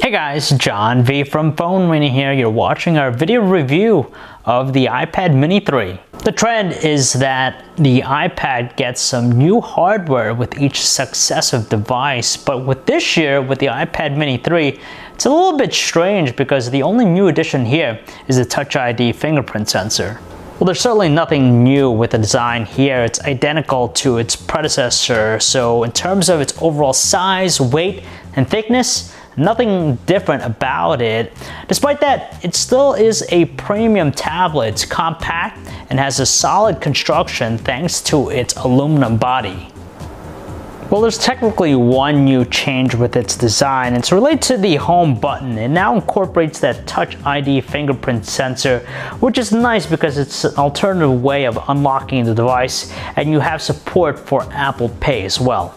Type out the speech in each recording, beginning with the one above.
Hey guys, John V from Phone Mini here. You're watching our video review of the iPad Mini 3. The trend is that the iPad gets some new hardware with each successive device, but with this year, with the iPad Mini 3, it's a little bit strange because the only new addition here is the Touch ID fingerprint sensor. Well, there's certainly nothing new with the design here. It's identical to its predecessor, so in terms of its overall size, weight, and thickness, nothing different about it. Despite that, it still is a premium tablet. It's compact and has a solid construction thanks to its aluminum body. Well, there's technically one new change with its design. It's related to the home button. It now incorporates that Touch ID fingerprint sensor, which is nice because it's an alternative way of unlocking the device, and you have support for Apple Pay as well.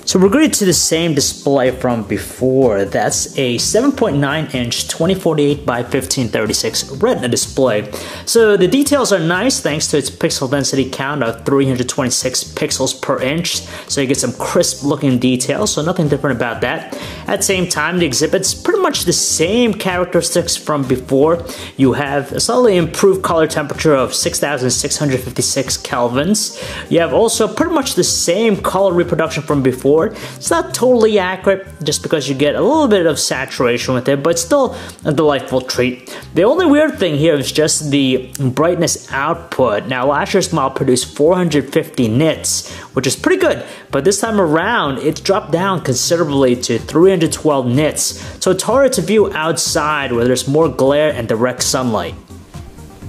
So we're going to the same display from before. That's a 7.9-inch 2048 by 1536 Retina display. So the details are nice thanks to its pixel density count of 326 pixels per inch. So you get some crisp looking details, so nothing different about that. At the same time, it exhibits pretty much the same characteristics from before. You have a slightly improved color temperature of 6656 kelvins. You have also pretty much the same color reproduction from before. It's not totally accurate just because you get a little bit of saturation with it, but still a delightful treat. The only weird thing here is just the brightness output. Now, last year's model produced 450 nits, which is pretty good, but this time around it's dropped down considerably to 312 nits, so it's harder to view outside where there's more glare and direct sunlight.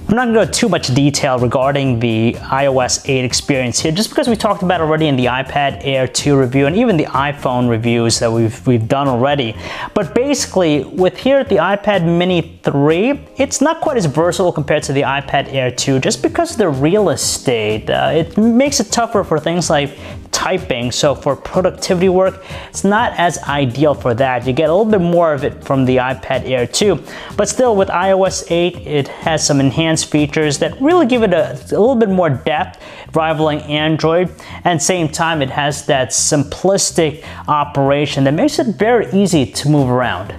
I'm not going to go into too much detail regarding the iOS 8 experience here, just because we talked about it already in the iPad Air 2 review and even the iPhone reviews that we've done already. But basically, with here the iPad Mini 3, it's not quite as versatile compared to the iPad Air 2, just because of the real estate. It makes it tougher for things like typing, so for productivity work, it's not as ideal for that. You get a little bit more of it from the iPad Air 2, but still with iOS 8, it has some enhanced features that really give it a little bit more depth, rivaling Android, and at the same time, it has that simplistic operation that makes it very easy to move around.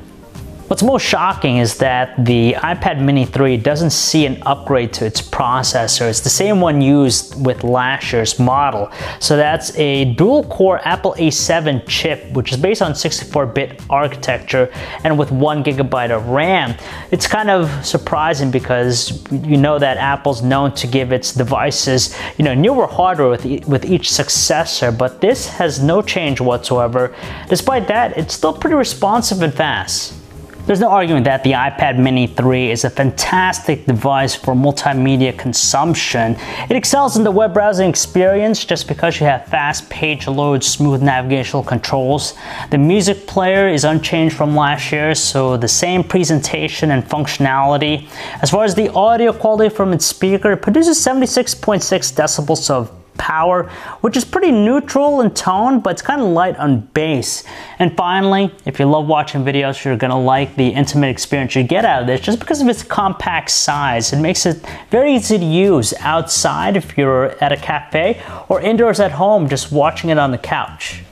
What's most shocking is that the iPad Mini 3 doesn't see an upgrade to its processor. It's the same one used with last year's model. So that's a dual-core Apple A7 chip, which is based on 64-bit architecture and with 1 GB of RAM. It's kind of surprising because you know that Apple's known to give its devices, newer hardware with each successor, but this has no change whatsoever. Despite that, it's still pretty responsive and fast. There's no arguing that the iPad Mini 3 is a fantastic device for multimedia consumption. It excels in the web browsing experience just because you have fast page loads, smooth navigational controls. The music player is unchanged from last year, so the same presentation and functionality. As far as the audio quality from its speaker, it produces 76.6 decibels of power, which is pretty neutral in tone, but it's kind of light on bass. And finally, if you love watching videos, you're gonna like the intimate experience you get out of this just because of its compact size. It makes it very easy to use outside if you're at a cafe or indoors at home just watching it on the couch.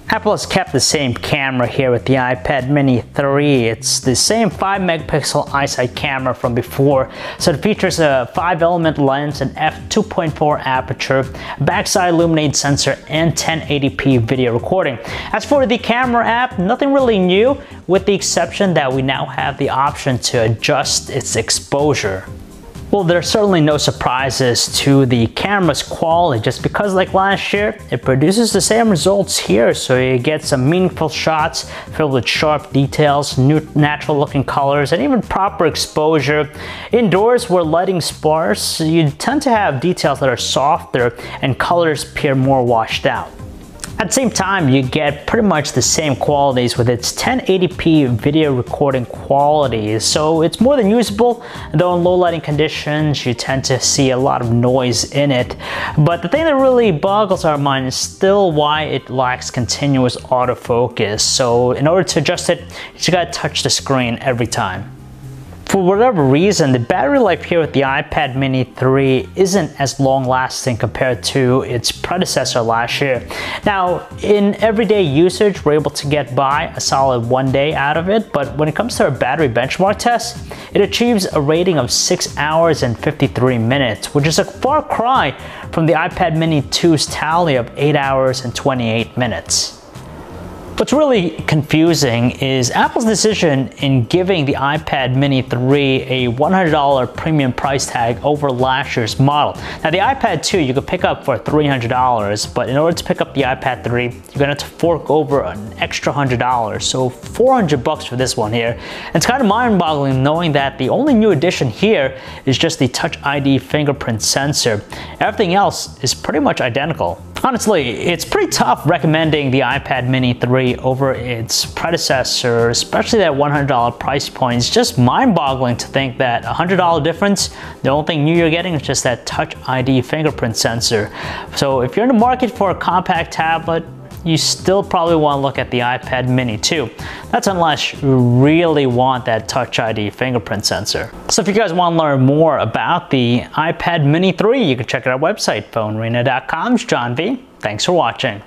Apple has kept the same camera here with the iPad Mini 3. It's the same 5-megapixel iSight camera from before. So it features a 5-element lens, an f2.4 aperture, backside illuminated sensor, and 1080p video recording. As for the camera app, nothing really new, with the exception that we now have the option to adjust its exposure. Well, there's certainly no surprises to the camera's quality just because, like last year, it produces the same results here. So you get some meaningful shots filled with sharp details, new natural looking colors, and even proper exposure. Indoors, where lighting's sparse, you tend to have details that are softer and colors appear more washed out. At the same time, you get pretty much the same qualities with its 1080p video recording quality. So it's more than usable, though in low lighting conditions, you tend to see a lot of noise in it. But the thing that really boggles our mind is still why it lacks continuous autofocus. So in order to adjust it, you just gotta touch the screen every time. For whatever reason, the battery life here with the iPad mini 3 isn't as long lasting compared to its predecessor last year. Now, in everyday usage, we're able to get by a solid 1 day out of it, but when it comes to our battery benchmark test, it achieves a rating of 6 hours and 53 minutes, which is a far cry from the iPad mini 2's tally of 8 hours and 28 minutes. What's really confusing is Apple's decision in giving the iPad mini 3 a $100 premium price tag over last year's model. Now the iPad 2 you could pick up for $300, but in order to pick up the iPad 3, you're gonna have to fork over an extra $100, so $400 for this one here. And it's kind of mind-boggling knowing that the only new addition here is just the Touch ID fingerprint sensor. Everything else is pretty much identical. Honestly, it's pretty tough recommending the iPad mini 3 over its predecessor, especially that $100 price point. It's just mind-boggling to think that a $100 difference, the only thing new you're getting is just that Touch ID fingerprint sensor. So if you're in the market for a compact tablet, you still probably want to look at the iPad mini 2. That's unless you really want that Touch ID fingerprint sensor. So if you guys want to learn more about the iPad mini 3, you can check out our website, phonearena.com. It's John V. Thanks for watching.